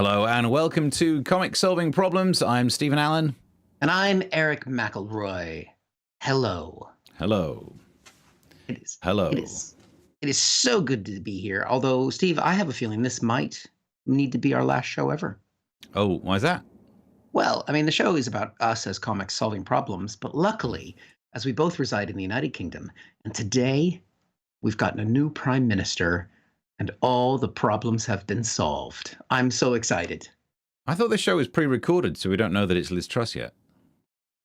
Hello and welcome to Comic Solving Problems. I'm Stephen Allen. And I'm Erich McElroy. Hello. Hello. It is. Hello. It is so good to be here. Although, Steve, I have a feeling this might need to be our last show ever. Oh, why is that? Well, I mean, the show is about us as comics solving problems, but luckily, as we both reside in the United Kingdom, and today we've gotten a new prime minister, and all the problems have been solved. I'm so excited. I thought the show was pre-recorded, so we don't know that it's Liz Truss yet.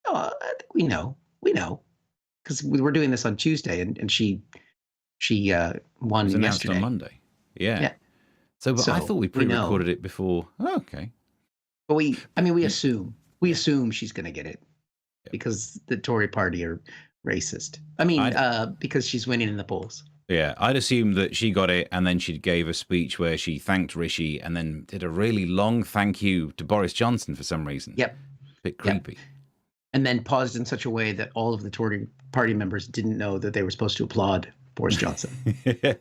Oh, I think we know. We know. Because we were doing this on Tuesday, and she won It was announced yesterday. on Monday. Yeah. So I thought we pre-recorded it before. Oh, okay. But we assume she's going to get it because the Tory party are racist. Because she's winning in the polls. Yeah, I'd assume that she got it, and then she gave a speech where she thanked Rishi, and then did a really long thank you to Boris Johnson for some reason. Yep. Bit creepy. Yep. And then paused in such a way that all of the Tory party members didn't know that they were supposed to applaud Boris Johnson.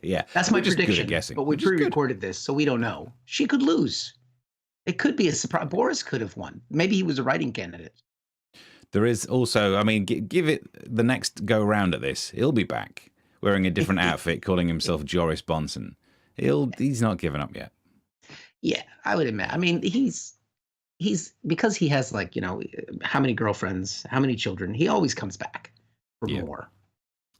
Yeah. That's my prediction. Guessing. But we pre-recorded this, so we don't know. She could lose. It could be a surprise. Boris could have won. Maybe he was a writing candidate. There is also, give it the next go round at this. He'll be back wearing a different outfit, calling himself Joris Bonson. He's not given up yet. Yeah, I would admit. I mean, he's because he has how many girlfriends, how many children. He always comes back for more.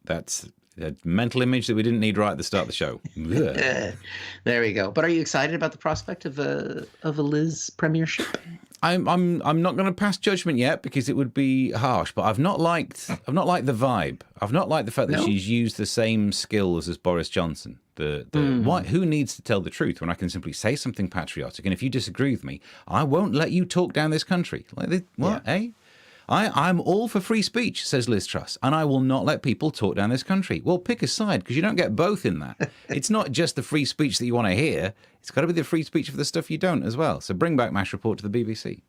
That's a mental image that we didn't need right at the start of the show. There we go. But are you excited about the prospect of a Liz premiership? I'm not going to pass judgment yet because it would be harsh. But I've not liked the vibe. I've not liked the fact that she's used the same skills as Boris Johnson. Who needs to tell the truth when I can simply say something patriotic? And if you disagree with me, I won't let you talk down this country. I'm all for free speech, says Liz Truss, and I will not let people talk down this country. Well, pick a side, because you don't get both in that. It's not just the free speech that you want to hear. It's got to be the free speech for the stuff you don't as well. So bring back MASH Report to the BBC.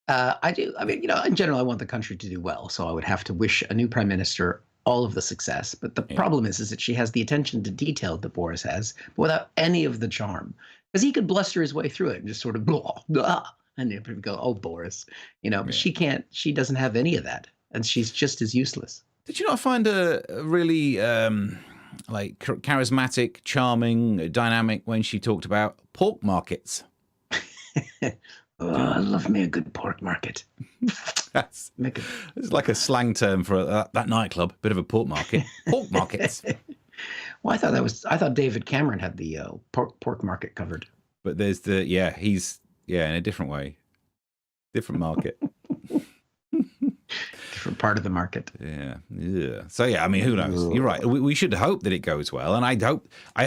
I do. I mean, in general, I want the country to do well. So I would have to wish a new prime minister all of the success. But the problem is that she has the attention to detail that Boris has, but without any of the charm. Because he could bluster his way through it and just sort of blah, blah. And you go, oh, Boris, but she can't. She doesn't have any of that, and she's just as useless. Did you not find her really charismatic, charming, dynamic when she talked about pork markets? I love me a good pork market. It's like a slang term for that nightclub. Bit of a pork market. Pork markets. Well, I thought David Cameron had the pork market covered. But there's he's. Yeah, in a different way. Different market. Different part of the market. Yeah. So, who knows? You're right. We should hope that it goes well. And I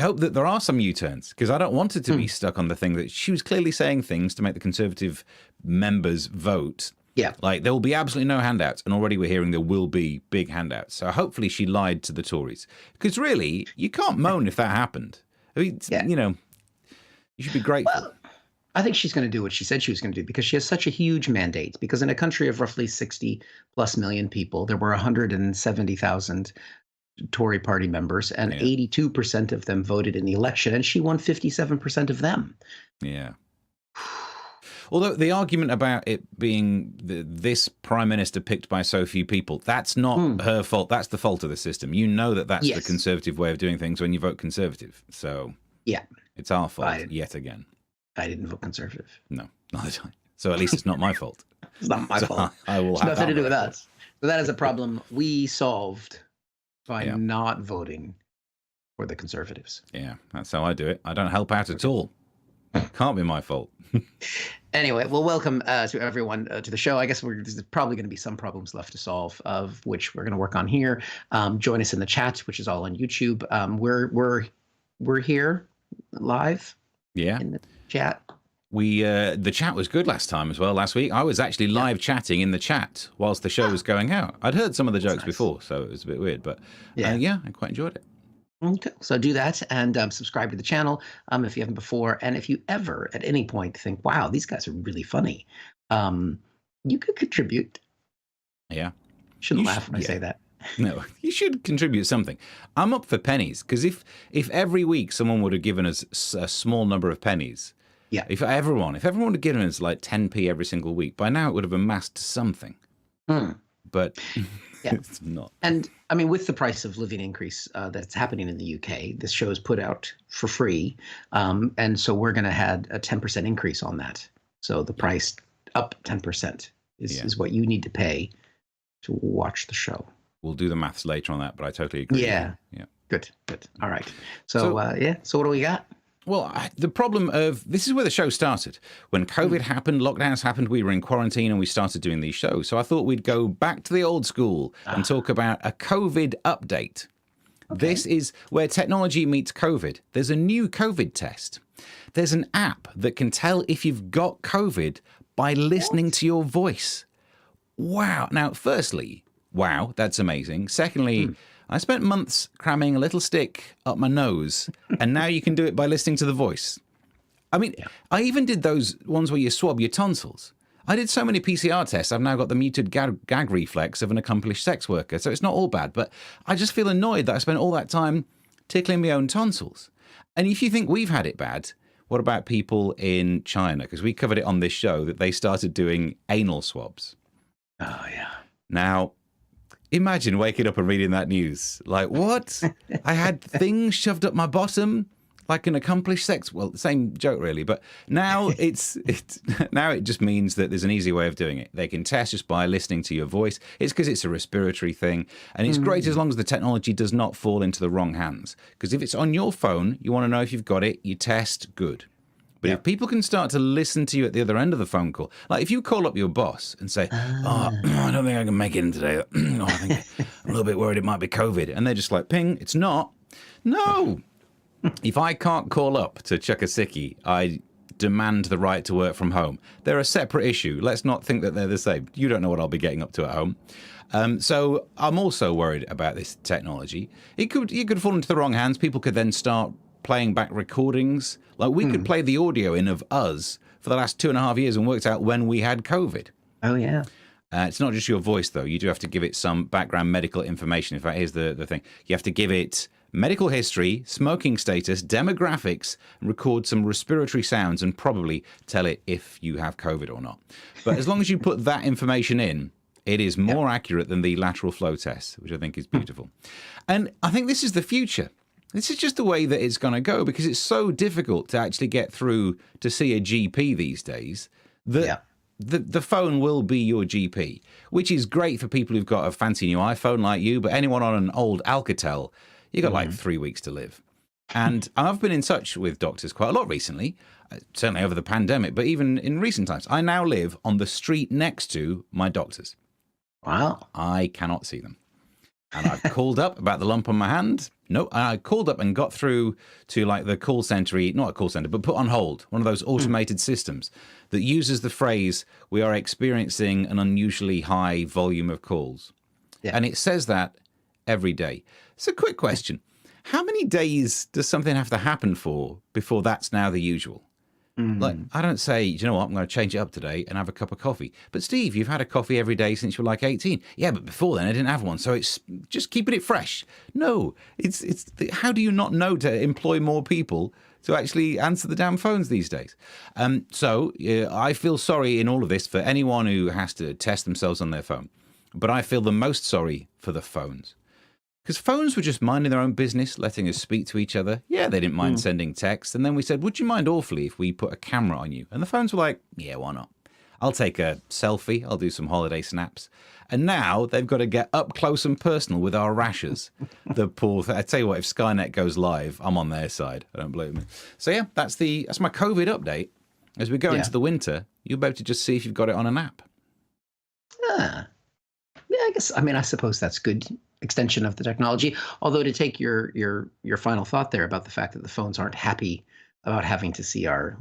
hope that there are some U-turns, because I don't want it to be stuck on the thing that she was clearly saying things to make the Conservative members vote. Yeah. Like, there will be absolutely no handouts. And already we're hearing there will be big handouts. So hopefully she lied to the Tories. Because really, you can't moan if that happened. I mean, you should be grateful. Well, I think she's going to do what she said she was going to do, because she has such a huge mandate. Because in a country of roughly 60+ million people, there were 170,000 Tory party members, and 82% of them voted in the election, and she won 57% of them. Yeah. Although the argument about it being this prime minister picked by so few people, that's not her fault. That's the fault of the system. You know that's the Conservative way of doing things when you vote Conservative. So it's our fault yet again. I didn't vote Conservative. No, neither did I. So at least it's not my fault. It's not my fault. It's nothing to do with us. So that is a problem we solved by not voting for the Conservatives. Yeah, that's how I do it. I don't help out at all. Can't be my fault. Anyway, well, welcome to everyone to the show. I guess there's probably going to be some problems left to solve, of which we're going to work on here. Join us in the chat, which is all on YouTube. We're here live. Yeah. In the chat. The chat was good last week. I was actually live chatting in the chat whilst the show was going out. I'd heard some of the jokes before, so it was a bit weird, but I quite enjoyed it. Okay, so do that and subscribe to the channel if you haven't before. And if you ever at any point think, wow, these guys are really funny, you could contribute. Yeah. Shouldn't laugh when I say that. No, you should contribute something. I'm up for pennies, because if every week someone would have given us a small number of pennies, Yeah. If everyone had given us like 10p every single week, by now it would have amassed to something. But it's not. And I mean, with the price of living increase that's happening in the UK, this show is put out for free. And so we're going to have a 10% increase on that. So the price up 10% is what you need to pay to watch the show. We'll do the maths later on that, but I totally agree. Yeah. Good. All right. So what do we got? Well, the problem of this is where the show started. When COVID happened, lockdowns happened, we were in quarantine and we started doing these shows. So I thought we'd go back to the old school and talk about a COVID update. Okay. This is where technology meets COVID. There's a new COVID test. There's an app that can tell if you've got COVID by listening to your voice. Wow. Now, firstly, wow, that's amazing. Secondly, I spent months cramming a little stick up my nose, and now you can do it by listening to the voice. I mean, I even did those ones where you swab your tonsils. I did so many PCR tests, I've now got the muted gag reflex of an accomplished sex worker, so it's not all bad, but I just feel annoyed that I spent all that time tickling my own tonsils. And if you think we've had it bad, what about people in China? Because we covered it on this show that they started doing anal swabs. Oh, yeah. Now, imagine waking up and reading that news. Like, what? I had things shoved up my bottom like an accomplished sex. Well, same joke, really. But now now it just means that there's an easy way of doing it. They can test just by listening to your voice. It's because it's a respiratory thing. And it's great as long as the technology does not fall into the wrong hands. Because if it's on your phone, you want to know if you've got it, you test, good. But if people can start to listen to you at the other end of the phone call, like if you call up your boss and say, I don't think I can make it in today. I think I'm a little bit worried it might be COVID. And they're just like, ping, it's not. No. If I can't call up to chuck a sickie, I demand the right to work from home. They're a separate issue. Let's not think that they're the same. You don't know what I'll be getting up to at home. So I'm also worried about this technology. You could fall into the wrong hands. People could then start playing back recordings. Like we could play the audio in of us for the last 2.5 years and worked out when we had COVID. Oh, yeah. It's not just your voice, though. You do have to give it some background medical information. In fact, here's the thing. You have to give it medical history, smoking status, demographics, and record some respiratory sounds and probably tell it if you have COVID or not. But as long as you put that information in, it is more accurate than the lateral flow test, which I think is beautiful. And I think this is the future. This is just the way that it's going to go because it's so difficult to actually get through to see a GP these days that the phone will be your GP, which is great for people who've got a fancy new iPhone like you, but anyone on an old Alcatel, you got like 3 weeks to live. And I've been in touch with doctors quite a lot recently, certainly over the pandemic, but even in recent times. I now live on the street next to my doctors. Wow. I cannot see them. And I've called up about the lump on my hand. No, I called up and got through to like the call center, not a call center, but put on hold, one of those automated systems that uses the phrase, we are experiencing an unusually high volume of calls. Yeah. And it says that every day. So quick question. How many days does something have to happen for before that's now the usual? Like, I don't say, you know what, I'm going to change it up today and have a cup of coffee. But Steve, you've had a coffee every day since you were like 18. Yeah, but before then I didn't have one. So it's just keeping it fresh. No, it's how do you not know to employ more people to actually answer the damn phones these days? So I feel sorry in all of this for anyone who has to test themselves on their phone. But I feel the most sorry for the phones. Because phones were just minding their own business, letting us speak to each other. Yeah, they didn't mind sending texts. And then we said, would you mind awfully if we put a camera on you? And the phones were like, yeah, why not? I'll take a selfie. I'll do some holiday snaps. And now they've got to get up close and personal with our rashes. The poor I tell you what, if Skynet goes live, I'm on their side. I don't blame them. So yeah, that's my COVID update. As we go into the winter, you'll be able to just see if you've got it on an app. Yeah, I suppose that's good extension of the technology. Although to take your final thought there about the fact that the phones aren't happy about having to see our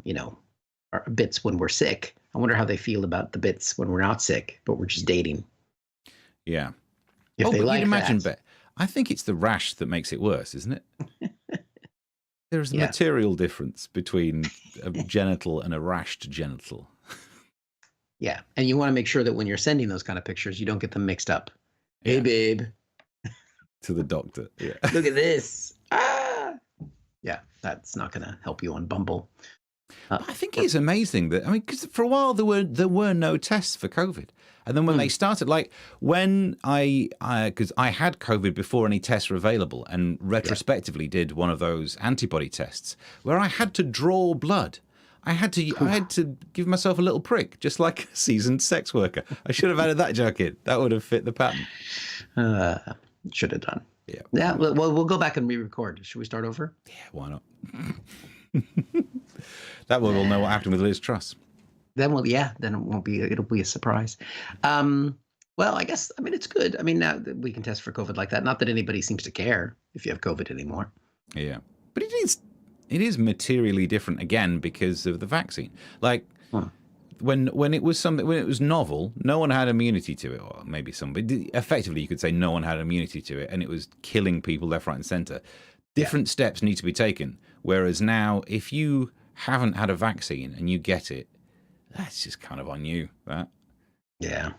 bits when we're sick, I wonder how they feel about the bits when we're not sick, but we're just dating. Yeah. If they like imagine that. I think it's the rash that makes it worse, isn't it? There's a material difference between a genital and a rashed genital. Yeah, and you want to make sure that when you're sending those kind of pictures, you don't get them mixed up. Hey, babe. To the doctor. Yeah. Look at this. Ah. Yeah, that's not going to help you on Bumble. But I think it's amazing that, I mean, because for a while there were no tests for COVID. And then when they started, like when because I had COVID before any tests were available, and retrospectively did one of those antibody tests where I had to draw blood. I had to give myself a little prick, just like a seasoned sex worker. I should have added that joke in. That would have fit the pattern. Should have done. Yeah. Yeah. Well, we'll go back and re-record. Should we start over? Yeah. Why not? That way we'll know what happened with Liz Truss. Then it won't be. It'll be a surprise. Well, I guess. I mean, it's good. I mean, now that we can test for COVID like that. Not that anybody seems to care if you have COVID anymore. Yeah, but it is materially different again because of the vaccine. Like when it was novel, no one had immunity to it, or maybe somebody. Effectively, you could say no one had immunity to it, and it was killing people left, right, and centre. Different steps need to be taken. Whereas now, if you haven't had a vaccine and you get it, that's just kind of on you. That. Yeah,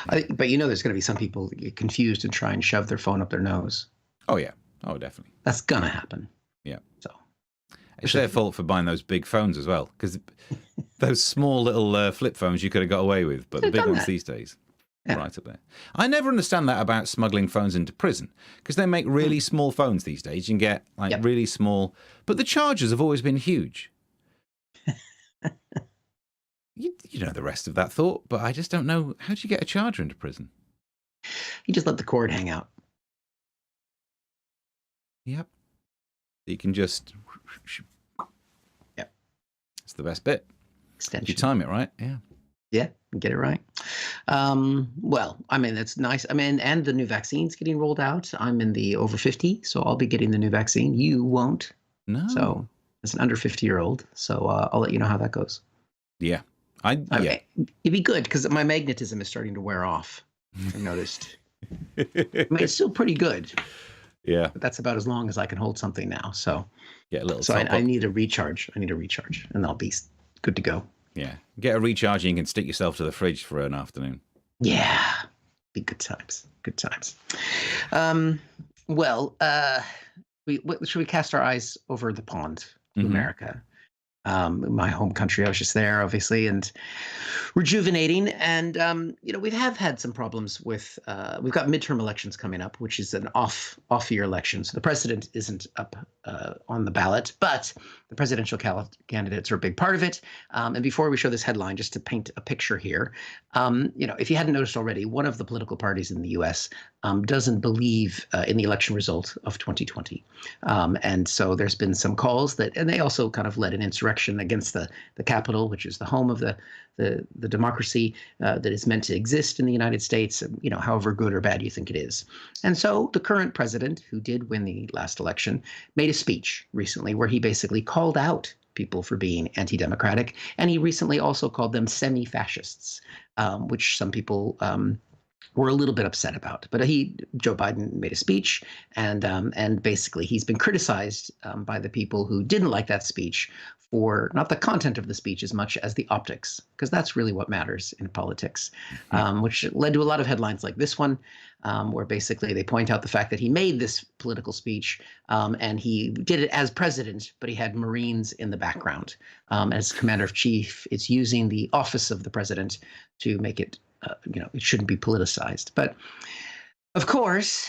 but there's going to be some people that get confused and try and shove their phone up their nose. Oh yeah, oh definitely. That's gonna happen. Yeah. So it's their fault for buying those big phones as well, because those small little flip phones you could have got away with, but the big ones these days, right up there. I never understand that about smuggling phones into prison, because they make really small phones these days. You can get really small, but the chargers have always been huge. You know the rest of that thought, but I just don't know. How do you get a charger into prison? You just let the cord hang out. Yep. You can just. Yep. It's the best bit. Extension. You time it right. Yeah. Yeah, get it right. Well, I mean, it's nice. I mean, and the new vaccine's getting rolled out. I'm in the over 50, so I'll be getting the new vaccine. You won't. No. So it's an under 50-year-old. So I'll let you know how that goes. Yeah. It'd be good because my magnetism is starting to wear off. I noticed. I mean, it's still pretty good. Yeah. But that's about as long as I can hold something now. So get a little. So I need a recharge. And I'll be good to go. Yeah. Get a recharge and you can stick yourself to the fridge for an afternoon. Yeah. Be good times. Good times. Should we cast our eyes over the pond to America? My home country. I was just there, obviously, and rejuvenating. And we have had some problems with. We've got midterm elections coming up, which is an off-year election. So the president isn't up on the ballot, but the presidential candidates are a big part of it. And before we show this headline, just to paint a picture here, if you hadn't noticed already, one of the political parties in the U.S. Doesn't believe in the election result of 2020, and so there's been some calls and they also kind of led an insurrection against the Capitol, which is the home of the democracy that is meant to exist in the United States, however good or bad you think it is. And so the current president, who did win the last election, made a speech recently where he basically called out people for being anti-democratic, and he recently also called them semi-fascists, which some people were a little bit upset about. But Joe Biden made a speech, and basically he's been criticized by the people who didn't like that speech for not the content of the speech as much as the optics, because that's really what matters in politics, which led to a lot of headlines like this one, where basically they point out the fact that he made this political speech and he did it as president, but he had Marines in the background. As commander-in-chief, it's using the office of the president to make it it shouldn't be politicized. But of course,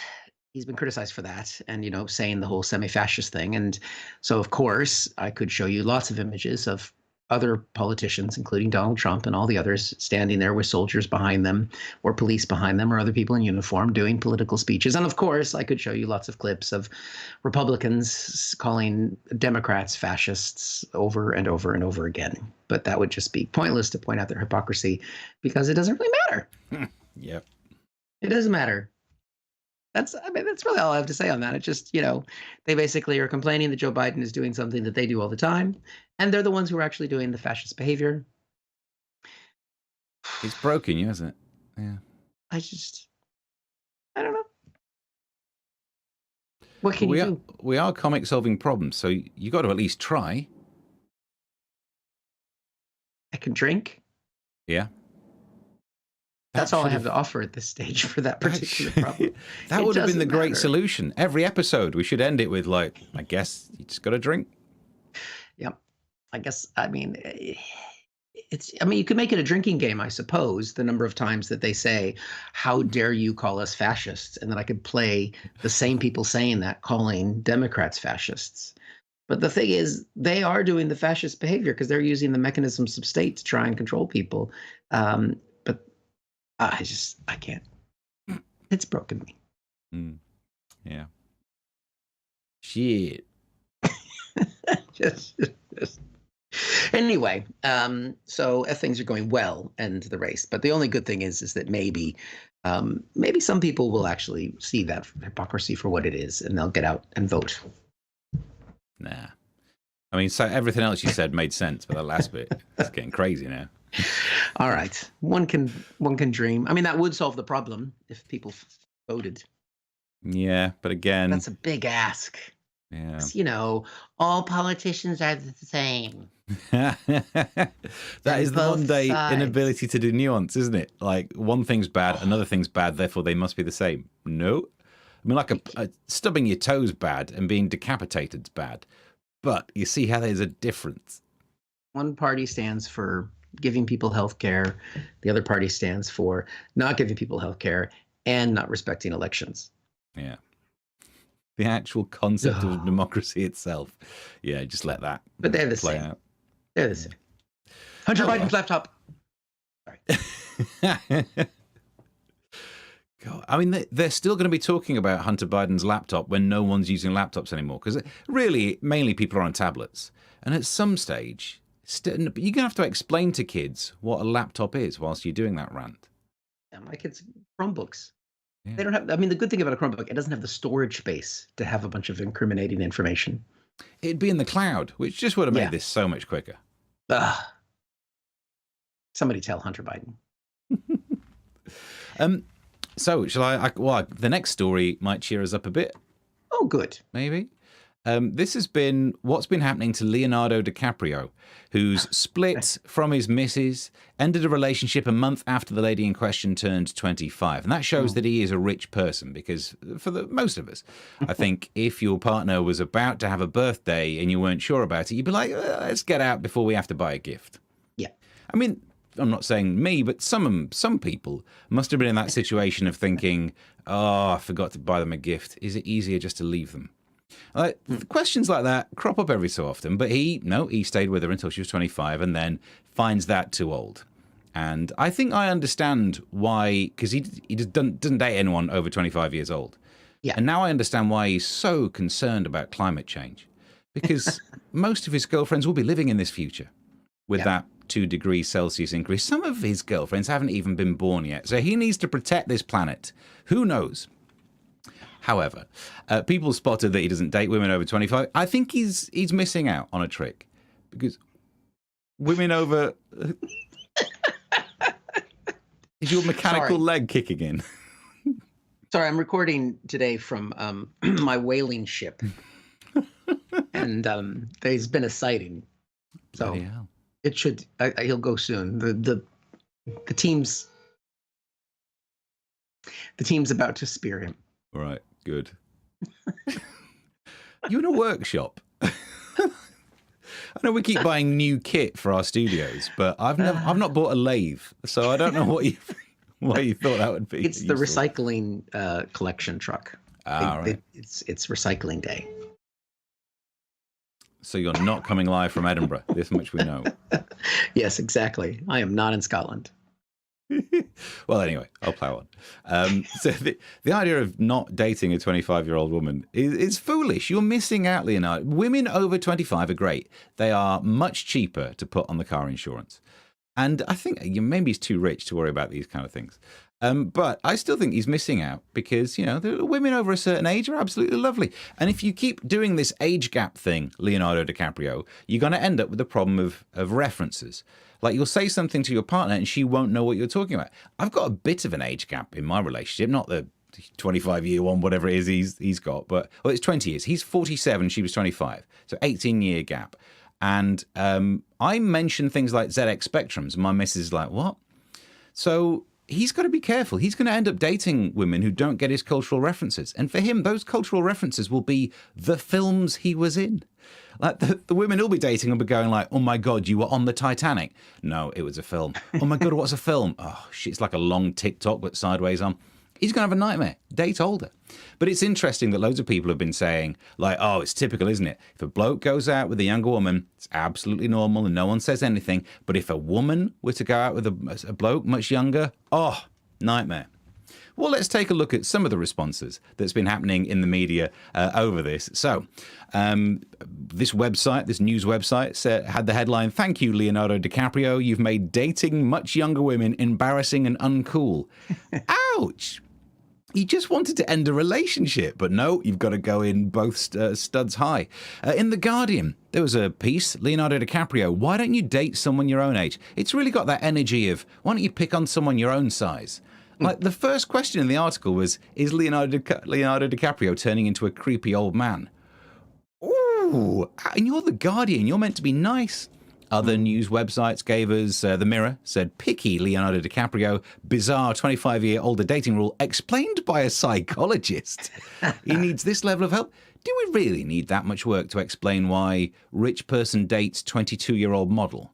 he's been criticized for that and, saying the whole semi-fascist thing. And so, of course, I could show you lots of images of other politicians, including Donald Trump and all the others, standing there with soldiers behind them or police behind them or other people in uniform doing political speeches. And of course, I could show you lots of clips of Republicans calling Democrats fascists over and over and over again. But that would just be pointless to point out their hypocrisy because it doesn't really matter. Yep. It doesn't matter. That's really all I have to say on that. It's just, they basically are complaining that Joe Biden is doing something that they do all the time. And they're the ones who are actually doing the fascist behavior. It's broken you, isn't it? Yeah. I don't know. What can you do? We are comic solving problems, so you got to at least try. I can drink. Yeah. That's all I have to offer at this stage for that particular problem. That would have been the great solution. Every episode, we should end it with I guess you just got to drink. Yep. I guess, I mean, I mean, you could make it a drinking game, I suppose, the number of times that they say, how dare you call us fascists? And then I could play the same people saying that, calling Democrats fascists. But the thing is, they are doing the fascist behavior because they're using the mechanisms of state to try and control people. But I can't. It's broken me. Mm. Yeah. Shit. just. Anyway, so things are going well in the race, but the only good thing is that maybe some people will actually see that hypocrisy for what it is, and they'll get out and vote. Nah, I mean, so everything else you said made sense, but that last bit is getting crazy now. All right, one can dream. I mean, that would solve the problem if people voted. Yeah, but again, that's a big ask. Yeah, you know, all politicians are the same. That is the one-day inability to do nuance, isn't it? Like, one thing's bad, another thing's bad, therefore they must be the same. No. I mean, like stubbing your toes bad and being decapitated's bad. But you see how there's a difference. One party stands for giving people health care. The other party stands for not giving people health care and not respecting elections. Yeah. The actual concept of democracy itself. Yeah, just let that but they're the play same. out. They're the same. Hunter Biden's laptop. Sorry. God, I mean, they're still going to be talking about Hunter Biden's laptop when no one's using laptops anymore. Because really, mainly people are on tablets. And at some stage, you're going to have to explain to kids what a laptop is whilst you're doing that rant. Yeah, my kids, Chromebooks. Yeah. They don't have, I mean, the good thing about a Chromebook, it doesn't have the storage space to have a bunch of incriminating information. It'd be in the cloud, which just would have made this so much quicker. Somebody tell Hunter Biden. So, shall I? Well, the next story might cheer us up a bit. Oh, good. Maybe. This has been what's been happening to Leonardo DiCaprio, who's split from his missus, ended a relationship a month after the lady in question turned 25. And that shows that he is a rich person, because for most of us, I think if your partner was about to have a birthday and you weren't sure about it, you'd be like, let's get out before we have to buy a gift. Yeah. I mean, I'm not saying me, but some people must have been in that situation of thinking, oh, I forgot to buy them a gift. Is it easier just to leave them? Questions like that crop up every so often, but he stayed with her until she was 25 and then finds that too old. And I think I understand why, because he just doesn't date anyone over 25 years old. Yeah. And now I understand why he's so concerned about climate change, because most of his girlfriends will be living in this future with that 2 degrees Celsius increase. Some of his girlfriends haven't even been born yet. So he needs to protect this planet. Who knows? However, people spotted that he doesn't date women over 25. I think he's missing out on a trick, because women over... Is your mechanical leg kicking in? Sorry, I'm recording today from my whaling ship. And there's been a sighting. So it should... he'll go soon. The team's about to spear him. Right. Good. You in a workshop? I know we keep buying new kit for our studios, but I've not bought a lathe, so I don't know what you thought that would be. It's useful. The recycling collection truck. Right. It's recycling day. So you're not coming live from Edinburgh. This much we know. Yes, exactly. I am not in Scotland. Well, anyway, I'll plow on. So the idea of not dating a 25-year-old woman is foolish. You're missing out, Leonardo. Women over 25 are great. They are much cheaper to put on the car insurance. And I think maybe he's too rich to worry about these kind of things. But I still think he's missing out because, the women over a certain age are absolutely lovely. And if you keep doing this age gap thing, Leonardo DiCaprio, you're going to end up with the problem of references. Like, you'll say something to your partner and she won't know what you're talking about. I've got a bit of an age gap in my relationship, not the 25-year one, whatever it is he's got, but it's 20 years. He's 47, she was 25, so 18-year gap. And I mention things like ZX Spectrums, and my missus is like, what? So he's got to be careful. He's going to end up dating women who don't get his cultural references. And for him, those cultural references will be the films he was in. Like the women he'll be dating will be going like, oh my God, you were on the Titanic. No, it was a film. Oh my God, what's a film? Oh, shit, it's like a long TikTok but sideways on. He's going to have a nightmare. Date older. But it's interesting that loads of people have been saying, like, oh, it's typical, isn't it? If a bloke goes out with a younger woman, it's absolutely normal and no one says anything. But if a woman were to go out with a bloke much younger, oh, nightmare. Well, let's take a look at some of the responses that's been happening in the media over this. So, this website, this news website, had the headline, "Thank you, Leonardo DiCaprio. You've made dating much younger women embarrassing and uncool." Ouch! He just wanted to end a relationship, but no, you've got to go in both studs high. In The Guardian, there was a piece, Leonardo DiCaprio, why don't you date someone your own age? It's really got that energy of, why don't you pick on someone your own size? Like, the first question in the article was, is Leonardo DiCaprio turning into a creepy old man? Ooh, and you're The Guardian, you're meant to be nice. Other news websites gave us The Mirror, said picky Leonardo DiCaprio, bizarre 25-year-older dating rule explained by a psychologist. He needs this level of help. Do we really need that much work to explain why rich person dates 22-year-old model?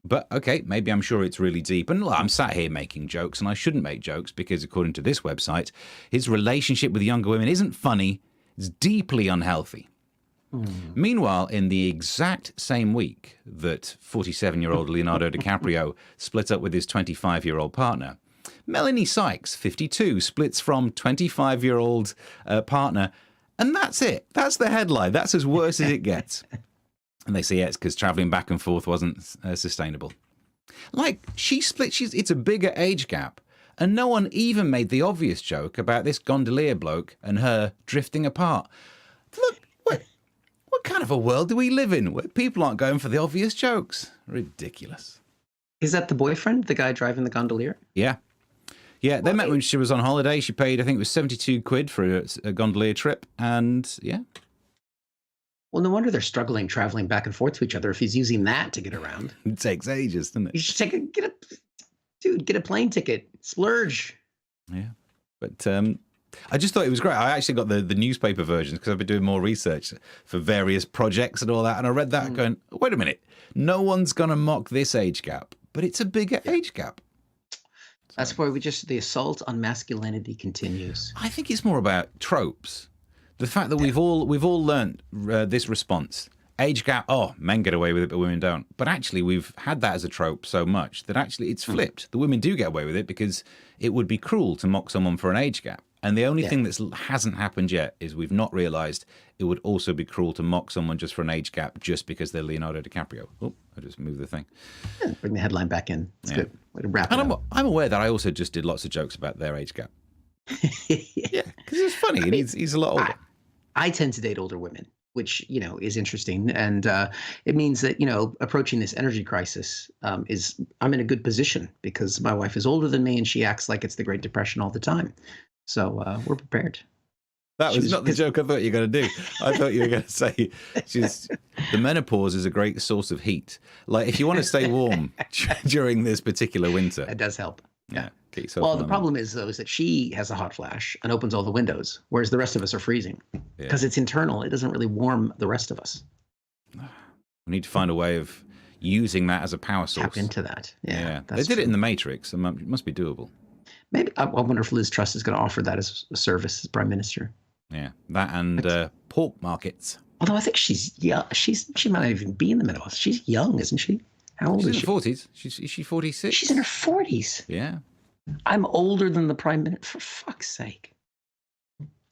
But, okay, maybe I'm sure it's really deep. And look, I'm sat here making jokes, and I shouldn't make jokes because, according to this website, his relationship with younger women isn't funny, it's deeply unhealthy. Meanwhile, in the exact same week that 47-year-old Leonardo DiCaprio split up with his 25-year-old partner, Melanie Sykes, 52, splits from 25-year-old partner, and that's it. That's the headline. That's as worse as it gets. And they say, yeah, it's because traveling back and forth wasn't sustainable. Like, she split, it's a bigger age gap, and no one even made the obvious joke about this gondolier bloke and her drifting apart. Look, what kind of a world do we live in where people aren't going for the obvious jokes? Ridiculous. Is that the boyfriend, the guy driving the gondolier? Yeah. Yeah, they met when she was on holiday. She paid, I think it was 72 quid for a gondolier trip. And yeah. Well, no wonder they're struggling traveling back and forth to each other if he's using that to get around. It takes ages, doesn't it? You should get a plane ticket. Splurge. Yeah. But I just thought it was great. I actually got the newspaper versions because I've been doing more research for various projects and all that. And I read that going, wait a minute, no one's going to mock this age gap, but it's a bigger age gap. That's why the assault on masculinity continues. I think it's more about tropes. The fact that we've all learned this response. Age gap, oh, men get away with it, but women don't. But actually, we've had that as a trope so much that actually it's flipped. The women do get away with it because it would be cruel to mock someone for an age gap. And the only thing that hasn't happened yet is we've not realised it would also be cruel to mock someone just for an age gap just because they're Leonardo DiCaprio. Oh, I just moved the thing. Yeah, bring the headline back in. It's good. Way to wrap it up. I'm aware that I also just did lots of jokes about their age gap. Yeah, because it's funny. And he's a lot older. I tend to date older women, which, is interesting. And it means that, approaching this energy crisis I'm in a good position because my wife is older than me and she acts like it's the Great Depression all the time. So we're prepared. That was not the joke I thought you were going to do. I thought you were going to say the menopause is a great source of heat. Like if you want to stay warm during this particular winter. It does help. Yeah. Well, the problem is, though, is that she has a hot flash and opens all the windows, whereas the rest of us are freezing because it's internal. It doesn't really warm the rest of us. We need to find a way of using that as a power source. Tap into that. Yeah. They did it in The Matrix. It must be doable. Maybe I wonder if Liz Truss is going to offer that as a service as prime minister. Yeah, that and pork markets. Although I think she's young. She might not even be in the menopause. She's young, isn't she? How old is she? She's in her 40s. Is she 46? She's in her 40s. Yeah. I'm older than the prime minister. For fuck's sake.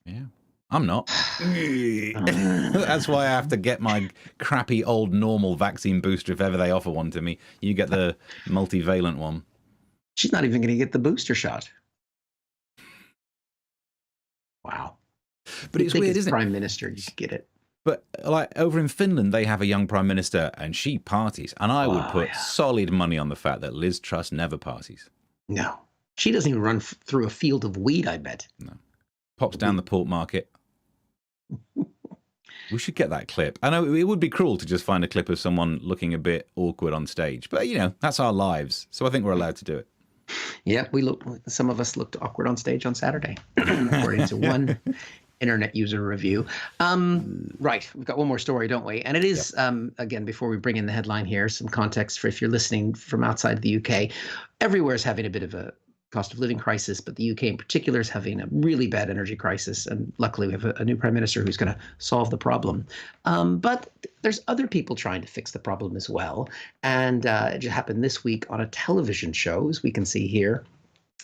Yeah. I'm not. That's why I have to get my crappy old normal vaccine booster if ever they offer one to me. You get the multivalent one. She's not even going to get the booster shot. Wow. But it's weird, isn't it? Prime minister, you get it. But like over in Finland, they have a young prime minister and she parties. And I would put solid money on the fact that Liz Truss never parties. No. She doesn't even run through a field of weed, I bet. No. Pops down the pork market. We should get that clip. I know it would be cruel to just find a clip of someone looking a bit awkward on stage. But, that's our lives. So I think we're allowed to do it. Yeah, some of us looked awkward on stage on Saturday, according to one internet user review. Right. We've got one more story, don't we? And it is, again, before we bring in the headline here, some context for if you're listening from outside the UK. Everywhere is having a bit of a cost of living crisis, but the UK in particular is having a really bad energy crisis. And luckily, we have a new prime minister who's going to solve the problem. But there's other people trying to fix the problem as well. And it just happened this week on a television show, as we can see here.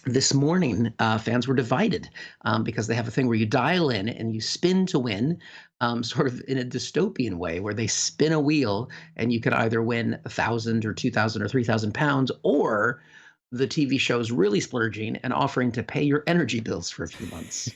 This morning, fans were divided because they have a thing where you dial in and you spin to win, sort of in a dystopian way, where they spin a wheel and you can either win 1,000 or 2,000 or 3,000 pounds, or the TV show's really splurging and offering to pay your energy bills for a few months.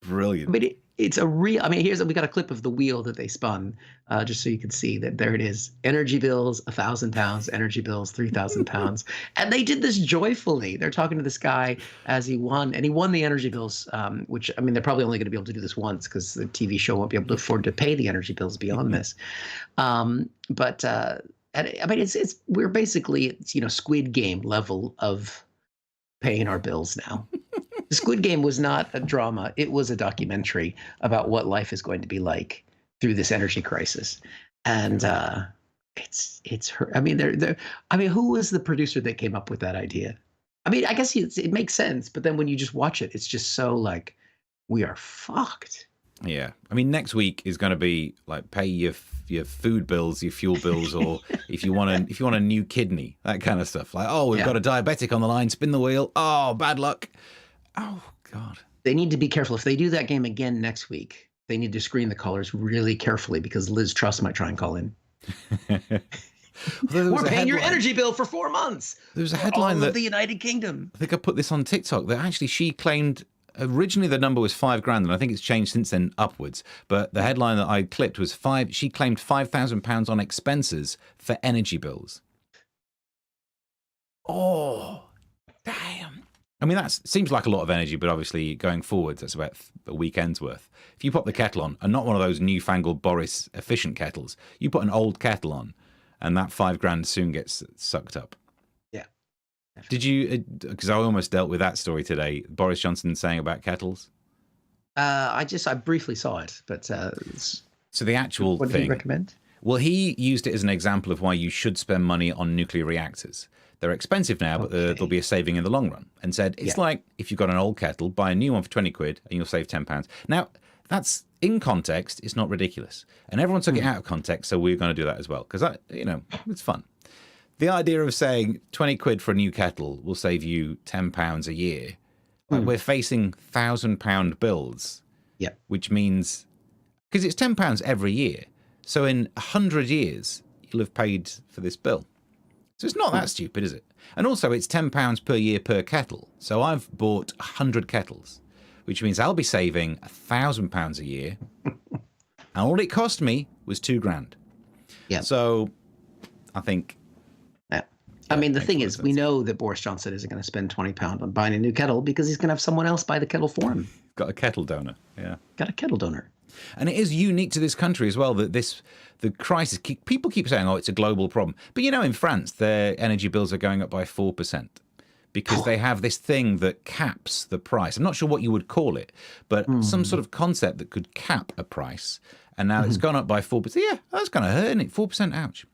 Brilliant. But it's a real, we got a clip of the wheel that they spun, just so you can see that there it is. Energy bills, 1,000 pounds, energy bills, 3,000 pounds. And they did this joyfully. They're talking to this guy as he won, and he won the energy bills, which, they're probably only going to be able to do this once because the TV show won't be able to afford to pay the energy bills beyond this. We're basically, Squid Game level of paying our bills now. The Squid Game was not a drama. It was a documentary about what life is going to be like through this energy crisis. And it's her. Who was the producer that came up with that idea? I guess it makes sense, but then when you just watch it, it's just so like, we are fucked. Yeah. Next week is going to be like pay your food bills, your fuel bills, or if you want a new kidney, that kind of stuff. Like, we've got a diabetic on the line, spin the wheel. Oh, bad luck. Oh, God. They need to be careful. If they do that game again next week, they need to screen the callers really carefully because Liz Truss might try and call in. We're paying your energy bill for 4 months. There was a headline that the United Kingdom. I think I put this on TikTok that actually she claimed originally the number was $5,000, and I think it's changed since then upwards. But the headline that I clipped was she claimed £5,000 on expenses for energy bills. Oh, damn. That seems like a lot of energy, but obviously going forwards, that's about a weekend's worth. If you pop the kettle on, and not one of those newfangled Boris efficient kettles, you put an old kettle on, and that $5,000 soon gets sucked up. Yeah. Did you, because I almost dealt with that story today, Boris Johnson saying about kettles? I briefly saw it, but... so the actual what thing... What do you recommend? Well, he used it as an example of why you should spend money on nuclear reactors. They're expensive now, but there'll be a saving in the long run. And said, it's like if you've got an old kettle, buy a new one for 20 quid and you'll save £10. Now, that's in context, it's not ridiculous. And everyone took it out of context, so we're going to do that as well. Because, it's fun. The idea of saying 20 quid for a new kettle will save you £10 a year. Like we're facing £1,000 bills, which means, because it's £10 every year. So in 100 years, you'll have paid for this bill. So it's not that stupid, is it? And also, it's £10 per year per kettle. So I've bought 100 kettles, which means I'll be saving £1,000 a year. And all it cost me was $2,000. Yeah. So I think... Yeah. The thing is, we know that Boris Johnson isn't going to spend £20 on buying a new kettle because he's going to have someone else buy the kettle for him. Got a kettle donor, yeah. Got a kettle donor. And it is unique to this country as well that the crisis, people keep saying, it's a global problem. But in France, their energy bills are going up by 4% because they have this thing that caps the price. I'm not sure what you would call it, but some sort of concept that could cap a price. And now it's gone up by 4%. Yeah, that's going to hurt, isn't it? 4%, ouch.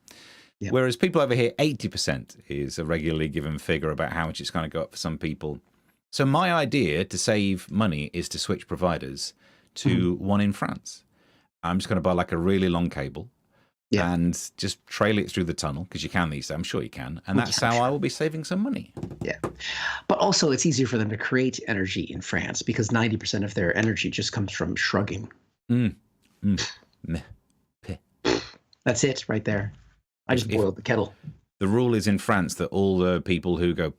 Yeah. Whereas people over here, 80% is a regularly given figure about how much it's going to go up for some people. So my idea to save money is to switch providers to one in France. I'm just going to buy like a really long cable and just trail it through the tunnel, because you can these days, I'm sure you can. And that's how I will be saving some money. Yeah. But also it's easier for them to create energy in France because 90% of their energy just comes from shrugging. That's it right there. I just boiled the kettle. The rule is in France that all the people who go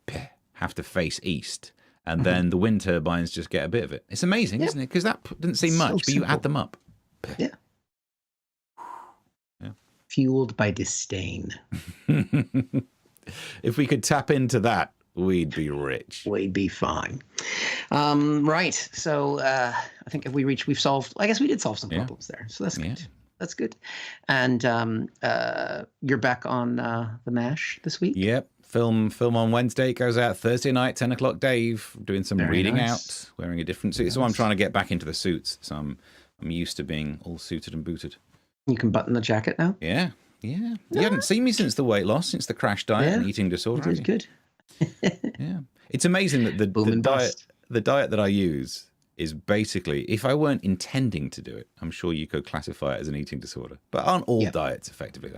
have to face east. And then the wind turbines just get a bit of it. It's amazing, isn't it? Because that didn't seem much, but you add them up. Yeah. Fueled by disdain. If we could tap into that, we'd be rich. We'd be fine. Right. So I think if we've solved, I guess we did solve some problems there. So that's good. Yeah. That's good. And you're back on the MASH this week? Yep. Film on Wednesday. It goes out Thursday night, 10 o'clock. Dave doing some reading out, wearing a different suit. So I'm trying to get back into the suits. So I'm used to being all suited and booted. You can button the jacket now. Yeah. You hadn't seen me since the weight loss, since the crash diet and eating disorder. It is good. Yeah, it's amazing that the diet that I use is basically, if I weren't intending to do it, I'm sure you could classify it as an eating disorder. But aren't all diets effectively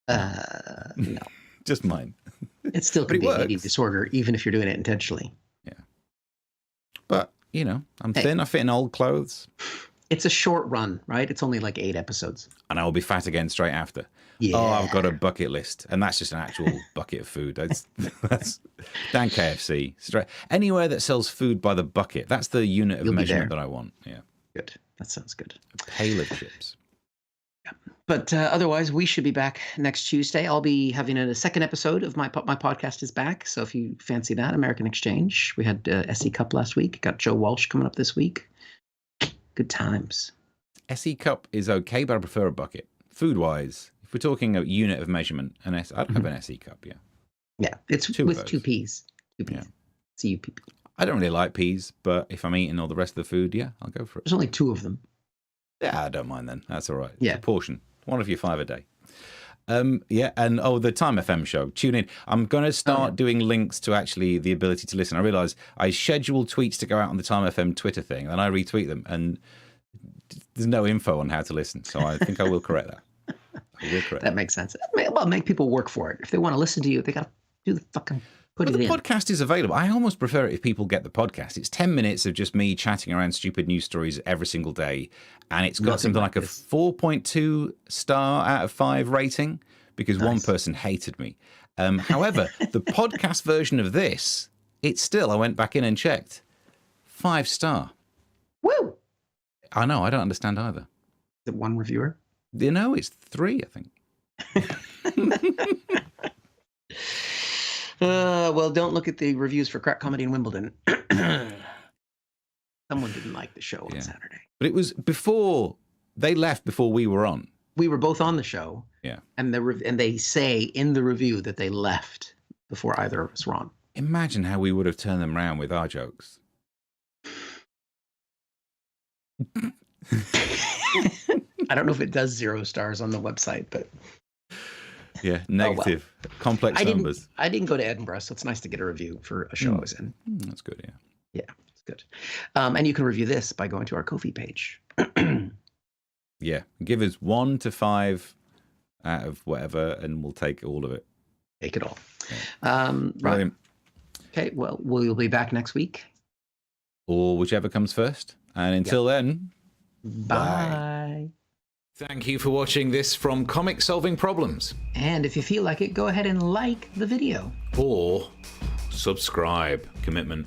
that? No. Just mine. It still could be an eating disorder, even if you're doing it intentionally. Yeah. But, I'm thin. I fit in old clothes. It's a short run, right? It's only like 8 episodes. And I will be fat again straight after. Yeah. Oh, I've got a bucket list. And that's just an actual bucket of food. That's Dan KFC. Straight. Anywhere that sells food by the bucket. That's the unit of measurement that I want. Yeah. Good. That sounds good. A pail of chips. Yeah. But otherwise, we should be back next Tuesday. I'll be having a second episode of my podcast is back. So if you fancy that, American Exchange. We had SE Cup last week. Got Joe Walsh coming up this week. Good times. SE Cup is okay, but I prefer a bucket. Food-wise, if we're talking a unit of measurement, I'd have an SE Cup, yeah. Yeah, it's with 2 Ps. 2 Ps. Yeah. CUPP. I don't really like peas, but if I'm eating all the rest of the food, yeah, I'll go for it. There's only 2 of them. Yeah, I don't mind then. That's all right. Yeah. It's a portion. One of your 5 a day. Yeah, and the Time FM show. Tune in. I'm going to start doing links to actually the ability to listen. I realise I schedule tweets to go out on the Time FM Twitter thing, and I retweet them, and there's no info on how to listen. So I think I will correct that. That makes sense. Well, make people work for it. If they want to listen to you, they got to do the fucking put it in. The podcast is available. I almost prefer it if people get the podcast. It's 10 minutes of just me chatting around stupid news stories every single day. And it's got something like a 4.2 star out of 5 rating because one person hated me. However, the podcast version of this, it's still, I went back in and checked, 5 star. Woo! I know, I don't understand either. Is it 1 reviewer? It's 3, I think. Well, don't look at the reviews for Crack Comedy in Wimbledon. Someone didn't like the show on Saturday. But it was before, they left before we were on. We were both on the show. Yeah. And they say in the review that they left before either of us were on. Imagine how we would have turned them around with our jokes. I don't know if it does 0 stars on the website, but... Yeah, negative, complex numbers. I didn't go to Edinburgh, so it's nice to get a review for a show I was in. That's good, yeah. Yeah, it's good. And you can review this by going to our Ko-fi page. Yeah, give us 1 to 5 out of whatever, and we'll take all of it. Take it all. Yeah. Right. Okay, well, we'll be back next week. Or whichever comes first. And until then, bye. Thank you for watching this from Comic Solving Problems. And if you feel like it, go ahead and like the video. Or subscribe. Commitment.